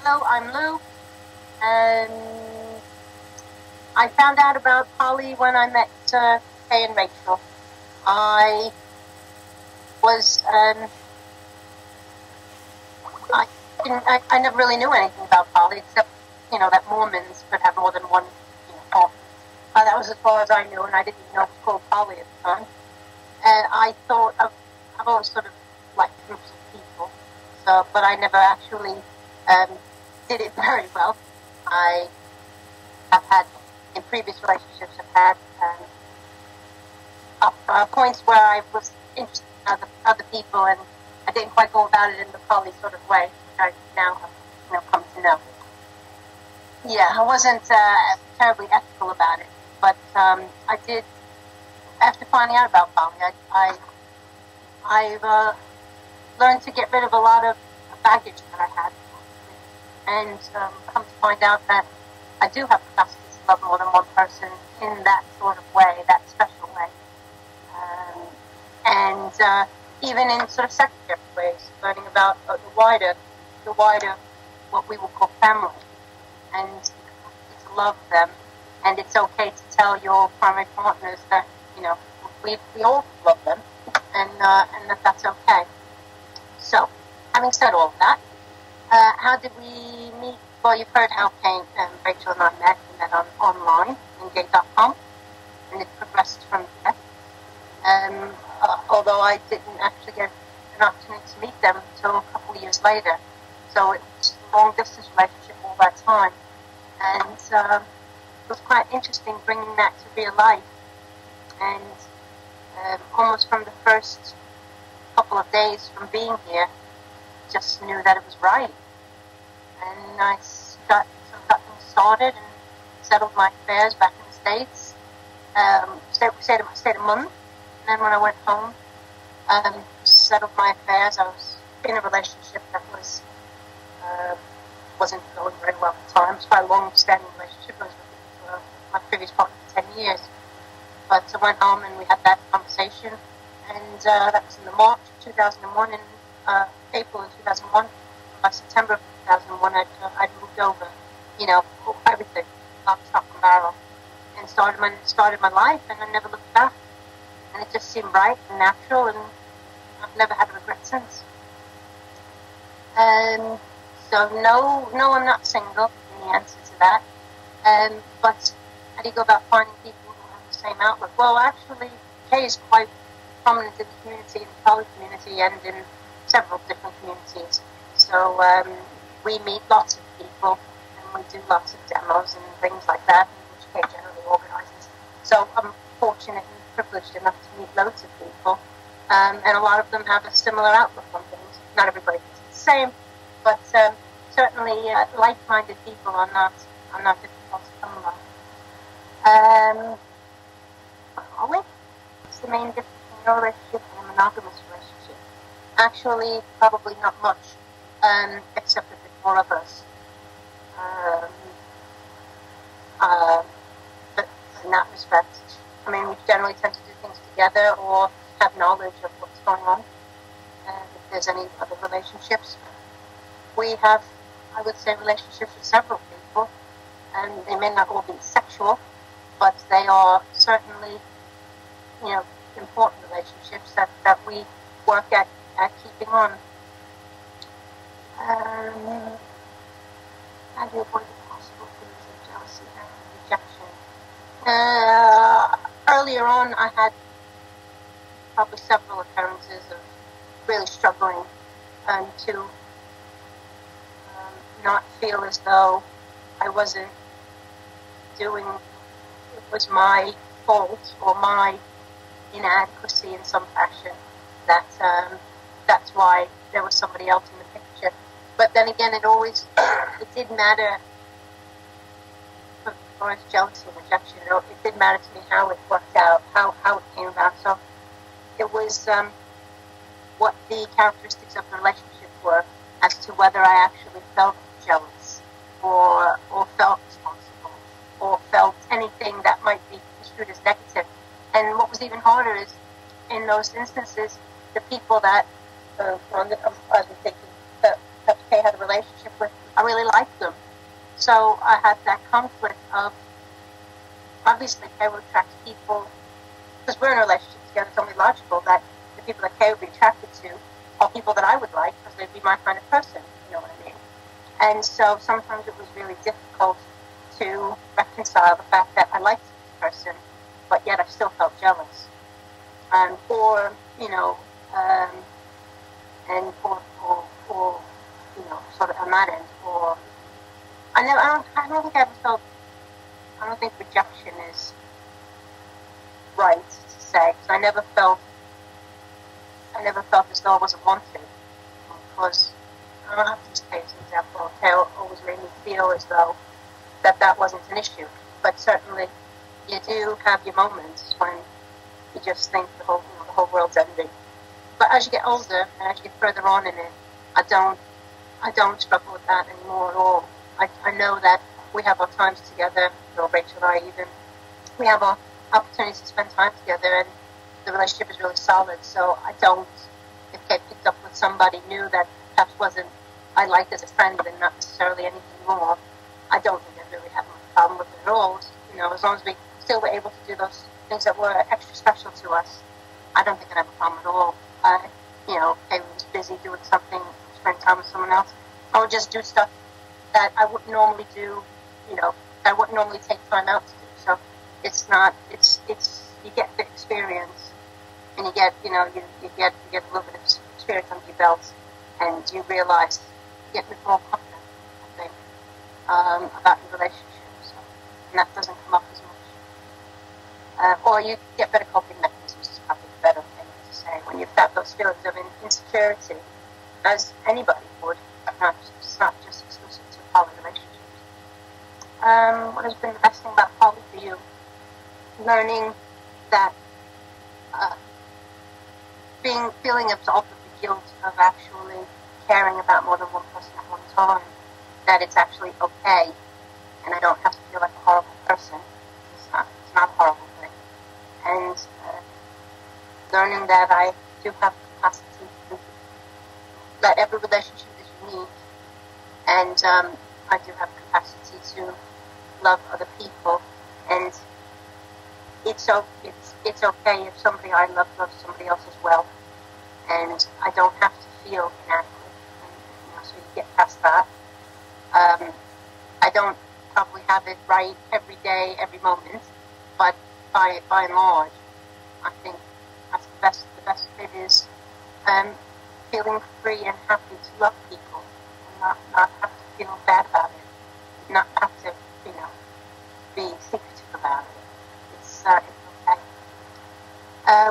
Hello, I'm Lou, and I found out about poly when I met Kay and Rachel. I was, I never really knew anything about poly except, that Mormons could have more than one, partner. That was as far as I knew, and I didn't even know it was called poly at the time. And I thought I've always sort of liked groups of people, but I never actually did it very well. I have had, in previous relationships, I've had points where I was interested in other people, and I didn't quite go about it in the poly sort of way, which I now have come to know. Yeah, I wasn't terribly ethical about it, but I did, after finding out about poly, I've learned to get rid of a lot of baggage that I had, and come to find out that I do have capacity to love more than one person in that sort of way, that special way, and even in sort of secondary ways, learning about the wider, what we will call family, and to love them, and it's okay to tell your primary partners that we all love them, and that's okay. So, having said all of that, how did we meet? Well, you've heard how Kay and Rachel and I met. We met online in gay.com, and it progressed from there. Although I didn't actually get an opportunity to meet them until a couple of years later. So it was a long-distance relationship all that time. And it was quite interesting bringing that to real life. And almost from the first couple of days from being here, just knew that it was right. And I got things started and settled my affairs back in the States. Stayed a month, and then when I went home, settled my affairs. I was in a relationship that wasn't going very well at the time. It was quite a long-standing relationship. I was with my previous partner for 10 years. But I went home and we had that conversation, and that was in the March of 2001. In April of 2001, by September of 2001, I'd moved over, everything, lock, stock, and barrel, and started my life, and I never looked back. And it just seemed right and natural, and I've never had a regret since. So no, I'm not single, in the answer to that. But how do you go about finding people who have the same outlook? Well, actually, Kay is quite prominent in the community, in the poly community, and in several different communities. So we meet lots of people, and we do lots of demos and things like that, which Kay generally organizes. So I'm fortunate and privileged enough to meet loads of people, and a lot of them have a similar outlook on things. Not everybody is the same, but certainly like-minded people are not difficult to come along. Poly? What's the main difference in your relationship and a monogamous relationship? Actually, probably not much, except a bit more of us. But in that respect, we generally tend to do things together or have knowledge of what's going on. And if there's any other relationships, we have, I would say, relationships with several people, and they may not all be sexual, but they are certainly, important relationships that we work at keeping on. How do you avoid the possible feelings of jealousy and rejection? Earlier on, I had probably several occurrences of really struggling to not feel as though I wasn't doing, it was my fault or my inadequacy in some fashion, that's why there was somebody else in the picture. But then again, it did matter as far as jealousy and rejection. It did matter to me how it worked out, how it came about. So it was what the characteristics of the relationship were as to whether I actually felt jealous or felt responsible or felt anything that might be construed as negative. And what was even harder is, in those instances, the people that I was thinking that Kay had a relationship with, I really liked them. So I had that conflict of, obviously Kay would attract people, because we're in a relationship together, it's only logical that the people that Kay would be attracted to are people that I would like, because they'd be my kind of person, you know what I mean? And so sometimes it was really difficult to reconcile the fact that I liked this person, but yet I still felt jealous. Or, you know, and or, you know, sort of on that end. Or I don't think I ever felt. I don't think rejection is right to say, because I never felt as though I wasn't wanted. Because I don't have to use Kay as an example. Kay always made me feel as though that wasn't an issue. But certainly, you do have your moments when you just think the whole world's ending. But as you get older and as you get further on in it, I don't struggle with that anymore at all. I know that we have our times together, or Rachel and I even, we have our opportunities to spend time together, and the relationship is really solid. So I don't, if Kate picked up with somebody new that perhaps wasn't, I liked as a friend and not necessarily anything more, I don't think I'd really have a problem with it at all. You know, as long as we still were able to do those things that were extra special to us, I don't think I'd have a problem at all. You know, Kate was busy doing something, spend time with someone else, I would just do stuff that I wouldn't normally do, you know, I wouldn't normally take time out to do. So it's not, it's you get the experience, and you get, you know, you get a little bit of experience under your belt, and you realize, you get more confident, I think, about your relationship. So, and that doesn't come up as much. Or you get better coping mechanisms, is probably the better thing to say, when you've got those feelings of insecurity, as anybody would. It's not just exclusive to poly relationships. What has been the best thing about poly for you? Learning that feeling absolved of the guilt of actually caring about more than one person at one time. That it's actually okay, and I don't have to feel like a horrible person. It's not a horrible thing. And learning that I do have the capacity to, that every relationship is unique, and I do have the capacity to love other people, and it's okay if somebody I love loves somebody else as well, and I don't have to feel inadequate, and, you know, so you get past that. I don't probably have it right every day, every moment, but by and large, I think that's the best bit is feeling free and happy to love people, and not have to feel bad about it, not have to, you know, be secretive about it. It's okay.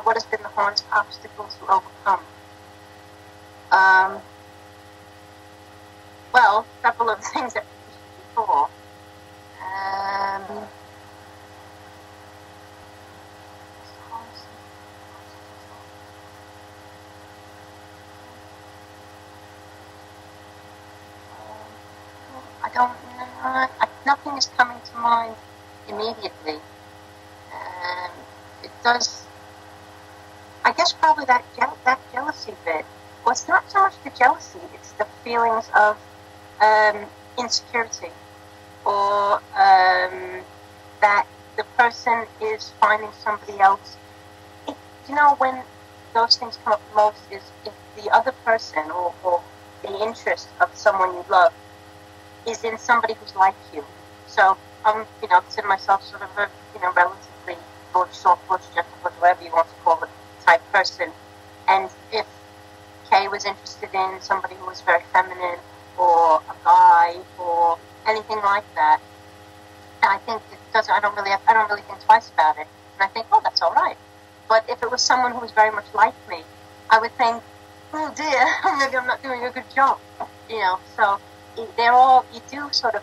What has been the hardest obstacle to overcome? Well, several of the things that we mentioned before. I don't know. Nothing is coming to mind immediately. It does. I guess probably that jealousy bit. Well, it's not so much the jealousy; it's the feelings of insecurity, or that the person is finding somebody else. You know, when those things come up most is if the other person or the interest of someone you love is in somebody who's like you. So I'm, you know, consider myself sort of a, you know, relatively butch, soft butch, gentle butch, whatever you want to call it, type person. And if Kay was interested in somebody who was very feminine, or a guy, or anything like that, and I think it doesn't. I don't really think twice about it. And I think, oh, that's all right. But if it was someone who was very much like me, I would think, oh dear, maybe I'm not doing a good job. You know, so they're all, you do sort of,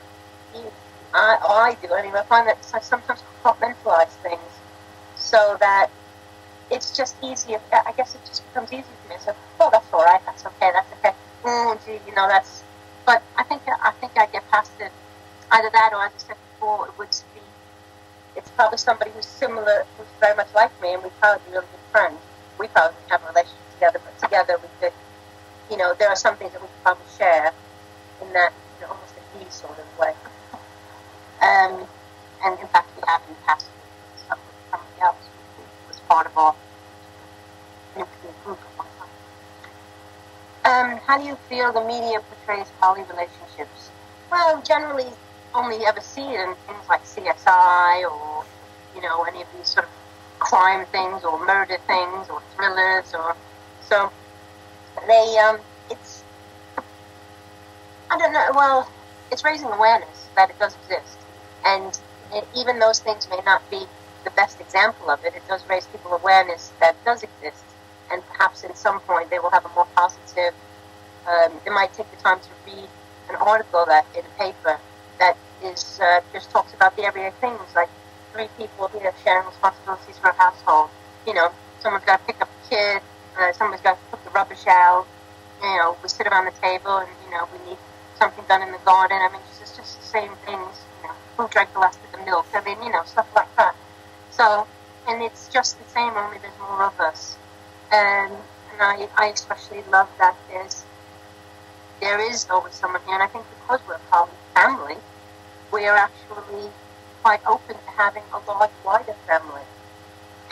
I do anyway, I find that I sometimes compartmentalize things so that it's just easier. I guess it just becomes easier for me. So, oh, that's all right, that's okay. Gee, you know, that's. But I think I get past it. Either that, or as I said before, it would be. It's probably somebody who's similar, who's very much like me, and we probably be really good friends. We probably have a relationship together, but together we could. You know, there are some things that we could probably share in that, you know, almost a sort of way. And in fact, we have in the past stuff with somebody else who was part of our nuclear group at one time. How do you feel the media portrays poly relationships? Well, generally only ever see it in things like CSI or, you know, any of these sort of crime things or murder things or thrillers or so. They, it's, I don't know, well, it's raising awareness that it does exist. And even those things may not be the best example of it, it does raise people awareness that it does exist. And perhaps at some point they will have a more positive, they might take the time to read an article that in a paper that is just talks about the everyday things, like 3 people here sharing responsibilities for a household. You know, someone's got to pick up the kid, someone's got to put the rubbish out, you know, we sit around the table and, you know, we need something done in the garden. I mean, it's just the same things, you know, who drank the last of the milk, I mean, you know, stuff like that. So, and it's just the same, only there's more of us. And I especially love that there is always someone here, and I think because we're a poly family, we are actually quite open to having a large, wider family.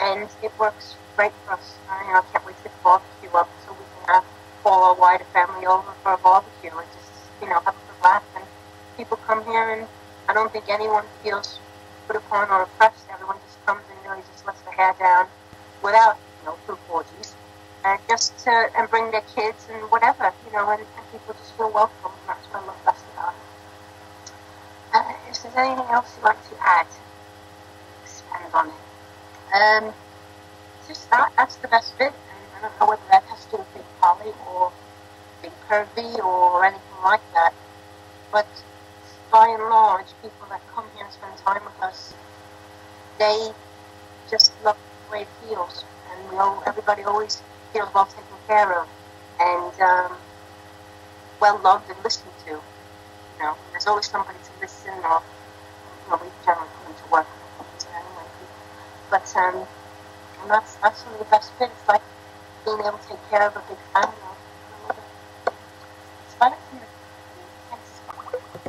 And it works great for us. I can't wait to get the barbecue up so we can have all our wider family over for a barbecue and just, you know, have a good laugh. And people come here, and I don't think anyone feels put upon or oppressed. Everyone just comes and really just lets their hair down without, you know, food orgies. Just to, and bring their kids and whatever, you know, and people just feel welcome, and that's what I love best about it. If there's anything else you'd like to add, expand on it. Just that's the best bit, and I don't know whether that has to do with being poly or being curvy or anything like that, but by and large, people that come here and spend time with us, they just love the way it feels, and everybody always feels well taken care of and well loved and listened to. You know, there's always somebody to listen, or you know, we generally come into work anyway. But and that's really the best bit. It's like being able to take care of a big family. It's about it for me.